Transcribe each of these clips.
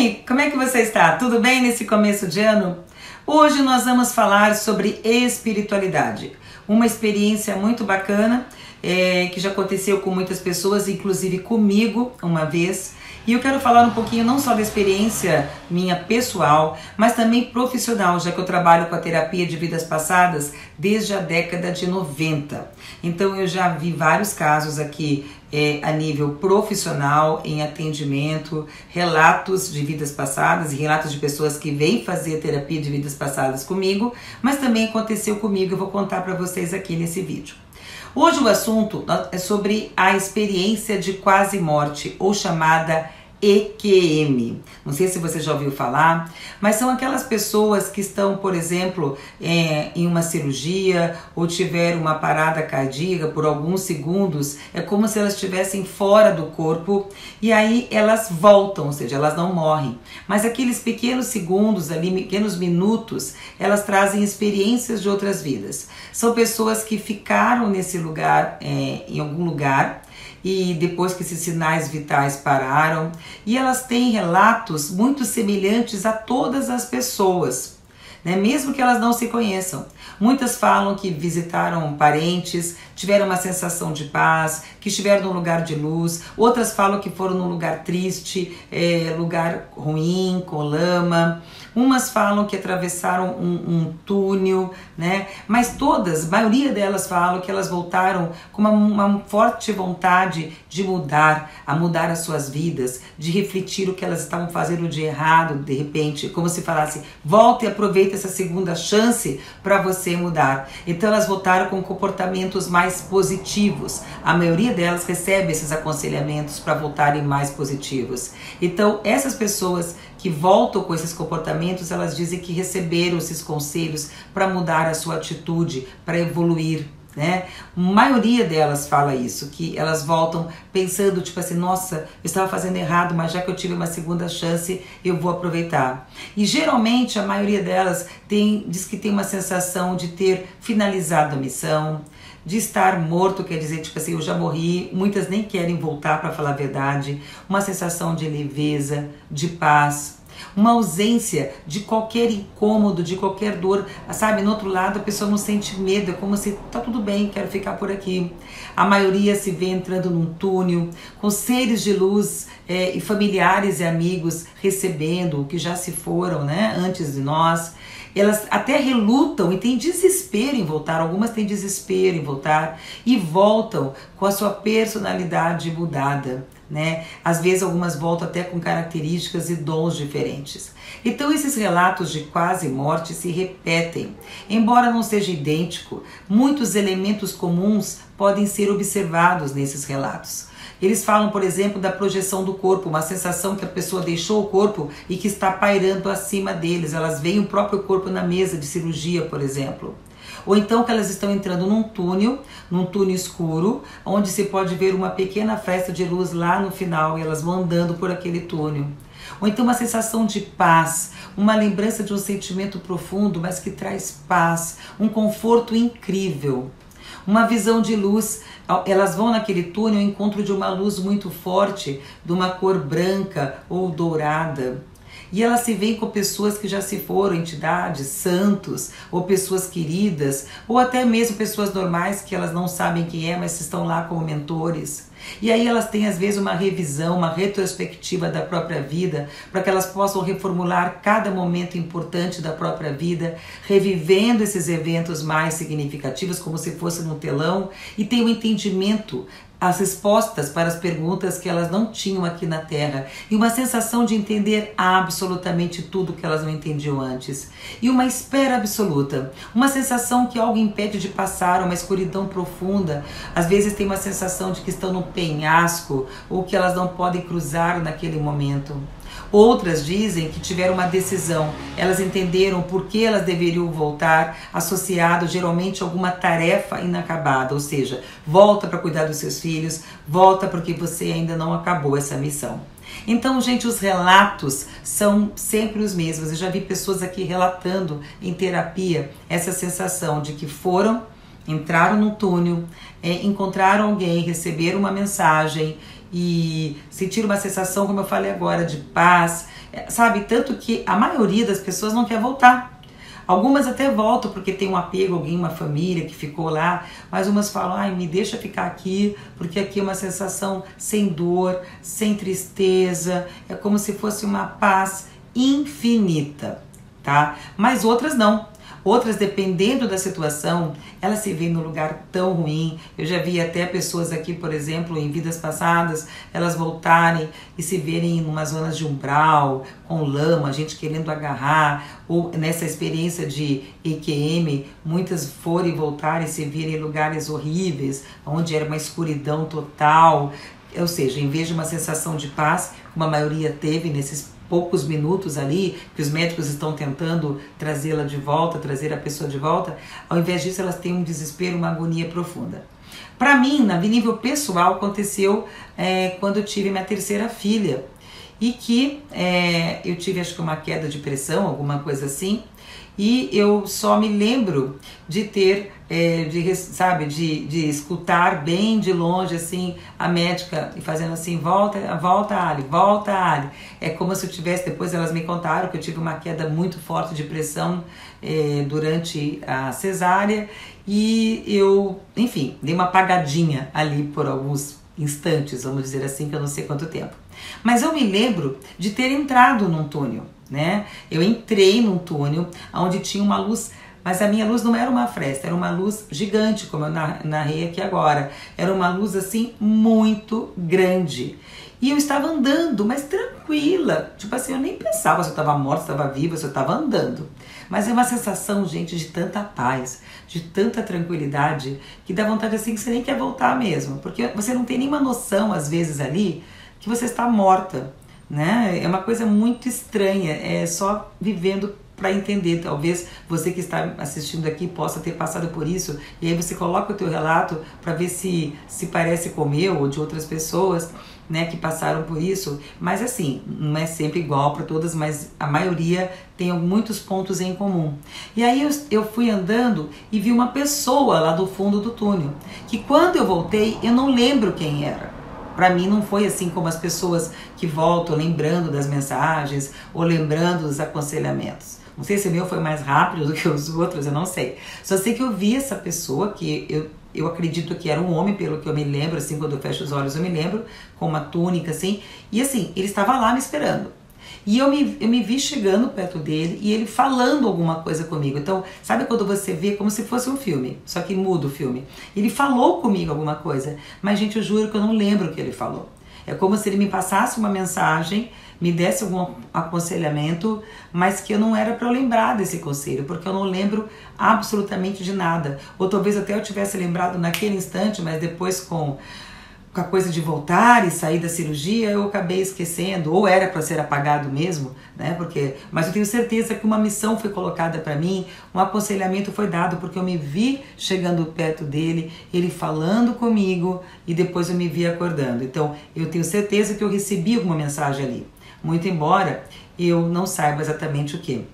aí, como é que você está? Tudo bem nesse começo de ano? Hoje nós vamos falar sobre espiritualidade, uma experiência muito bacana que já aconteceu com muitas pessoas, inclusive comigo uma vez. E eu quero falar um pouquinho não só da experiência minha pessoal, mas também profissional, já que eu trabalho com a terapia de vidas passadas desde a década de 90. Então eu já vi vários casos aqui a nível profissional, em atendimento, relatos de vidas passadas e relatos de pessoas que vêm fazer terapia de vidas passadas comigo, mas também aconteceu comigo, eu vou contar para vocês aqui nesse vídeo. Hoje o assunto é sobre a experiência de quase morte, ou chamada EQM. Não sei se você já ouviu falar, mas são aquelas pessoas que estão, por exemplo, em uma cirurgia ou tiveram uma parada cardíaca por alguns segundos. É como se elas estivessem fora do corpo e aí elas voltam, ou seja, elas não morrem. Mas aqueles pequenos segundos ali, pequenos minutos, elas trazem experiências de outras vidas. São pessoas que ficaram nesse lugar, em algum lugar, e depois que esses sinais vitais pararam, e elas têm relatos muito semelhantes a todas as pessoas, né? Mesmo que elas não se conheçam. Muitas falam que visitaram parentes, tiveram uma sensação de paz, que estiveram num lugar de luz. Outras falam que foram num lugar triste, lugar ruim, com lama. Umas falam que atravessaram um túnel, né? Mas todas, a maioria delas falam que elas voltaram com uma forte vontade de mudar, a mudar as suas vidas, de refletir o que elas estavam fazendo de errado, de repente, como se falasse, volta e aproveita essa segunda chance para você mudar. Então elas voltaram com comportamentos mais positivos. A maioria delas recebe esses aconselhamentos para voltarem mais positivos. Então essas pessoas que voltam com esses comportamentos, elas dizem que receberam esses conselhos para mudar a sua atitude, para evoluir, né? A maioria delas fala isso, que elas voltam pensando tipo assim, nossa, eu estava fazendo errado, mas já que eu tive uma segunda chance, eu vou aproveitar. E geralmente a maioria delas diz que tem uma sensação de ter finalizado a missão, de estar morto, quer dizer, tipo assim, eu já morri. Muitas nem querem voltar, para falar a verdade. Uma sensação de leveza, de paz, uma ausência de qualquer incômodo, de qualquer dor, sabe? No outro lado a pessoa não sente medo, é como se tá tudo bem, quero ficar por aqui. A maioria se vê entrando num túnel, com seres de luz e familiares e amigos recebendo o que já se foram, né, antes de nós. Elas até relutam e têm desespero em voltar, algumas têm desespero em voltar e voltam com a sua personalidade mudada, né? Às vezes algumas voltam até com características e dons diferentes. Então esses relatos de quase morte se repetem. Embora não seja idêntico, muitos elementos comuns podem ser observados nesses relatos. Eles falam, por exemplo, da projeção do corpo, uma sensação que a pessoa deixou o corpo e que está pairando acima deles. Elas veem o próprio corpo na mesa de cirurgia, por exemplo. Ou então que elas estão entrando num túnel escuro, onde se pode ver uma pequena festa de luz lá no final e elas vão andando por aquele túnel. Ou então uma sensação de paz, uma lembrança de um sentimento profundo, mas que traz paz, um conforto incrível. Uma visão de luz, elas vão naquele túnel ao encontro de uma luz muito forte, de uma cor branca ou dourada. E elas se veem com pessoas que já se foram, entidades, santos, ou pessoas queridas, ou até mesmo pessoas normais que elas não sabem quem é, mas estão lá como mentores. E aí elas têm às vezes uma revisão, uma retrospectiva da própria vida, para que elas possam reformular cada momento importante da própria vida, revivendo esses eventos mais significativos, como se fosse num telão, e tem um entendimento, as respostas para as perguntas que elas não tinham aqui na Terra, e uma sensação de entender absolutamente tudo que elas não entendiam antes, e uma espera absoluta, uma sensação que algo impede de passar, uma escuridão profunda. Às vezes tem uma sensação de que estão no penhasco ou que elas não podem cruzar naquele momento. Outras dizem que tiveram uma decisão, elas entenderam por que elas deveriam voltar, associado geralmente a alguma tarefa inacabada, ou seja, volta para cuidar dos seus filhos, volta porque você ainda não acabou essa missão. Então, gente, os relatos são sempre os mesmos. Eu já vi pessoas aqui relatando em terapia essa sensação de que entraram no túnel, encontraram alguém, receberam uma mensagem e sentir uma sensação, como eu falei agora, de paz, sabe? Tanto que a maioria das pessoas não quer voltar. Algumas até voltam porque tem um apego, alguém, uma família que ficou lá, mas umas falam, ai, me deixa ficar aqui, porque aqui é uma sensação sem dor, sem tristeza, é como se fosse uma paz infinita, tá? Mas outras não. Outras, dependendo da situação, elas se veem num lugar tão ruim. Eu já vi até pessoas aqui, por exemplo, em vidas passadas, elas voltarem e se verem em umas zonas de umbral, com lama, gente querendo agarrar, ou nessa experiência de EQM, muitas forem voltar e se verem em lugares horríveis, onde era uma escuridão total. Ou seja, em vez de uma sensação de paz, como a maioria teve nesses poucos minutos ali, que os médicos estão tentando trazê-la de volta, trazer a pessoa de volta, ao invés disso elas têm um desespero, uma agonia profunda. Para mim, na nível pessoal, aconteceu quando eu tive minha terceira filha, e que eu tive, acho que uma queda de pressão, alguma coisa assim, e eu só me lembro de ter, de escutar bem de longe, assim, a médica e fazendo assim, volta Ali, volta Ali. É como se eu tivesse, depois elas me contaram que eu tive uma queda muito forte de pressão durante a cesárea, e eu, enfim, dei uma apagadinha ali por alguns instantes, vamos dizer assim, que eu não sei quanto tempo. Mas eu me lembro de ter entrado num túnel, né? Eu entrei num túnel onde tinha uma luz, mas a minha luz não era uma fresta, era uma luz gigante, como eu narrei aqui agora. Era uma luz assim muito grande. E eu estava andando, mas tranquila. Tipo assim, eu nem pensava se eu estava morta, se eu estava viva, se eu estava andando. Mas é uma sensação, gente, de tanta paz, de tanta tranquilidade, que dá vontade assim que você nem quer voltar mesmo. Porque você não tem nenhuma noção, às vezes, ali, que você está morta, né? É uma coisa muito estranha, é só vivendo para entender. Talvez você que está assistindo aqui possa ter passado por isso, e aí você coloca o teu relato para ver se parece com o meu ou de outras pessoas, né, que passaram por isso. Mas assim, não é sempre igual para todas, mas a maioria tem muitos pontos em comum. E aí eu fui andando e vi uma pessoa lá do fundo do túnel, que quando eu voltei eu não lembro quem era. Para mim não foi assim como as pessoas que voltam lembrando das mensagens ou lembrando dos aconselhamentos. Não sei se o meu foi mais rápido do que os outros, eu não sei. Só sei que eu vi essa pessoa, que eu acredito que era um homem, pelo que eu me lembro, assim, quando eu fecho os olhos eu me lembro, com uma túnica assim, e assim, ele estava lá me esperando. E eu me vi chegando perto dele e ele falando alguma coisa comigo. Então, sabe quando você vê como se fosse um filme, só que muda o filme? Ele falou comigo alguma coisa, mas gente, eu juro que eu não lembro o que ele falou. É como se ele me passasse uma mensagem, me desse algum aconselhamento, mas que eu não era para eu lembrar desse conselho, porque eu não lembro absolutamente de nada. Ou talvez até eu tivesse lembrado naquele instante, mas depois com a coisa de voltar e sair da cirurgia, eu acabei esquecendo, ou era para ser apagado mesmo, né? Mas eu tenho certeza que uma missão foi colocada para mim, um aconselhamento foi dado, porque eu me vi chegando perto dele, ele falando comigo, e depois eu me vi acordando. Então, eu tenho certeza que eu recebi alguma mensagem ali, muito embora eu não saiba exatamente o que.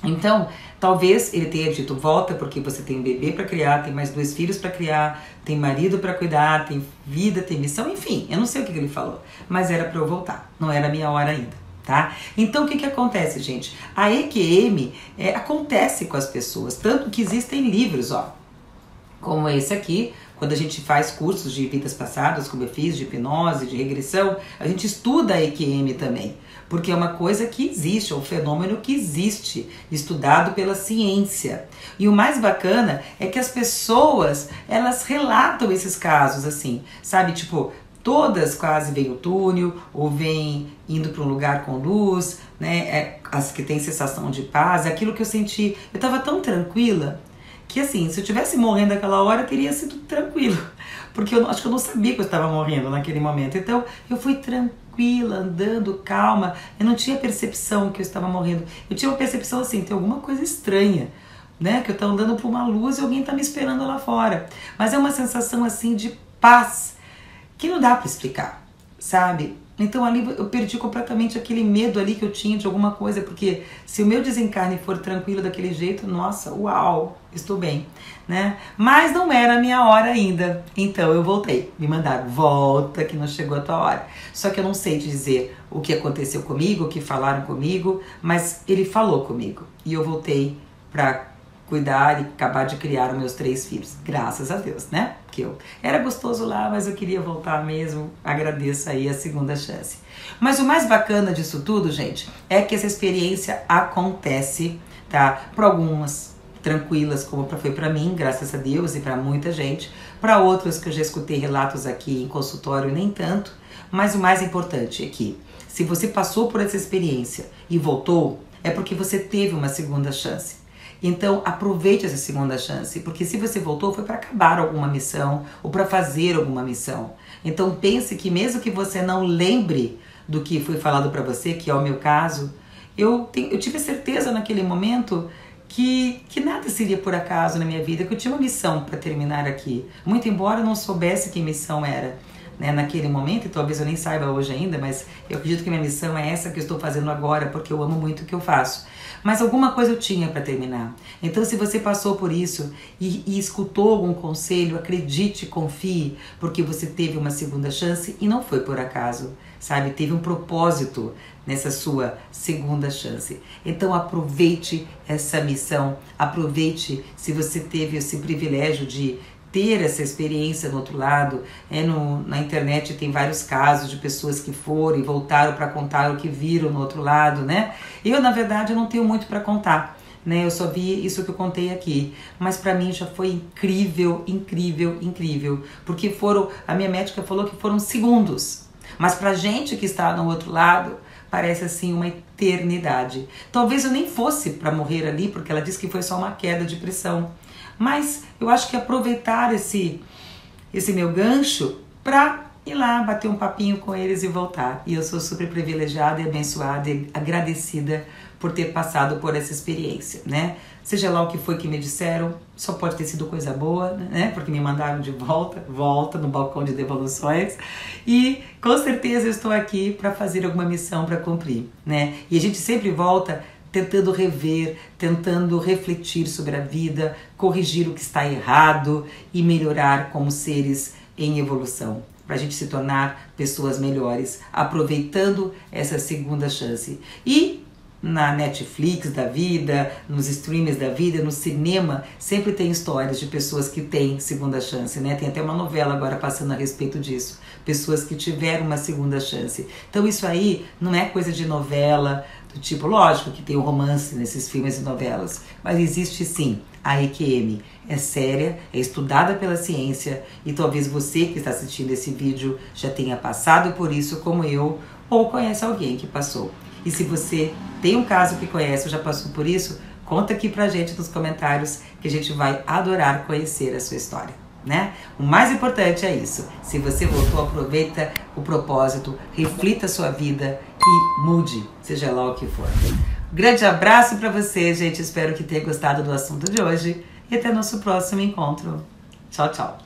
Então, talvez ele tenha dito, volta porque você tem um bebê para criar, tem mais 2 filhos para criar, tem marido para cuidar, tem vida, tem missão, enfim, eu não sei o que ele falou, mas era para eu voltar, não era a minha hora ainda, tá? Então, o que acontece, gente? A EQM acontece com as pessoas, tanto que existem livros, ó, como esse aqui. Quando a gente faz cursos de vidas passadas, como eu fiz, de hipnose, de regressão, a gente estuda a EQM também, porque é uma coisa que existe, é um fenômeno que existe, estudado pela ciência. E o mais bacana é que as pessoas, elas relatam esses casos assim, sabe, tipo, todas quase vêm o túnel, ou vêm indo para um lugar com luz, né, as que têm sensação de paz, aquilo que eu senti, eu estava tão tranquila, que assim, se eu tivesse morrendo naquela hora, teria sido tranquilo, porque eu acho que eu não sabia que eu estava morrendo naquele momento. Então eu fui tranquila, andando, calma, eu não tinha percepção que eu estava morrendo. Eu tinha uma percepção assim, tem alguma coisa estranha, né, que eu estou andando por uma luz e alguém está me esperando lá fora. Mas é uma sensação assim de paz, que não dá para explicar. sabe? Então ali eu perdi completamente aquele medo ali que eu tinha de alguma coisa, porque se o meu desencarne for tranquilo daquele jeito, nossa, uau, estou bem, né? Mas não era a minha hora ainda, então eu voltei. Me mandaram, volta que não chegou a tua hora. Só que eu não sei te dizer o que aconteceu comigo, o que falaram comigo, mas ele falou comigo. E eu voltei pra cuidar e acabar de criar os meus 3 filhos. Graças a Deus, né? Porque era gostoso lá, mas eu queria voltar mesmo. Agradeço aí a segunda chance. Mas o mais bacana disso tudo, gente, é que essa experiência acontece, tá? Para algumas tranquilas, como foi para mim, graças a Deus, e para muita gente. Para outros que eu já escutei relatos aqui em consultório, nem tanto. Mas o mais importante é que, se você passou por essa experiência e voltou, é porque você teve uma segunda chance. Então aproveite essa segunda chance, porque se você voltou foi para acabar alguma missão ou para fazer alguma missão. Então pense que mesmo que você não lembre do que foi falado para você, que é o meu caso, eu tive certeza naquele momento que nada seria por acaso na minha vida, que eu tinha uma missão para terminar aqui. Muito embora eu não soubesse que missão era, né, naquele momento, e talvez eu nem saiba hoje ainda, mas eu acredito que minha missão é essa que eu estou fazendo agora, porque eu amo muito o que eu faço. Mas alguma coisa eu tinha para terminar. Então, se você passou por isso e escutou algum conselho, acredite, confie, porque você teve uma segunda chance e não foi por acaso, sabe? Teve um propósito nessa sua segunda chance. Então, aproveite essa missão, aproveite se você teve esse privilégio de ter essa experiência no outro lado. Na internet tem vários casos de pessoas que foram e voltaram para contar o que viram no outro lado, né? Eu, na verdade, não tenho muito para contar, né? Eu só vi isso que eu contei aqui, mas para mim já foi incrível, incrível, incrível, porque a minha médica falou que foram segundos, mas pra gente que está no outro lado, parece assim uma eternidade. Talvez eu nem fosse para morrer ali, porque ela disse que foi só uma queda de pressão. Mas eu acho que aproveitar esse meu gancho para ir lá, bater um papinho com eles e voltar. E eu sou super privilegiada e abençoada e agradecida por ter passado por essa experiência, né? Seja lá o que foi que me disseram, só pode ter sido coisa boa, né? Porque me mandaram de volta no balcão de devoluções. E com certeza eu estou aqui para fazer alguma missão para cumprir, né? E a gente sempre volta tentando rever, tentando refletir sobre a vida, corrigir o que está errado e melhorar como seres em evolução, para a gente se tornar pessoas melhores, aproveitando essa segunda chance. E na Netflix da vida, nos streams da vida, no cinema, sempre tem histórias de pessoas que têm segunda chance, né? Tem até uma novela agora passando a respeito disso. Pessoas que tiveram uma segunda chance. Então isso aí não é coisa de novela, do tipo, lógico que tem o romance nesses filmes e novelas, mas existe sim a EQM. É séria, é estudada pela ciência e talvez você que está assistindo esse vídeo já tenha passado por isso como eu, ou conhece alguém que passou. E se você tem um caso que conhece ou já passou por isso, conta aqui pra gente nos comentários que a gente vai adorar conhecer a sua história, né? O mais importante é isso. Se você voltou, aproveita o propósito, reflita a sua vida e mude, seja lá o que for. Grande abraço pra você, gente. Espero que tenha gostado do assunto de hoje e até nosso próximo encontro. Tchau, tchau.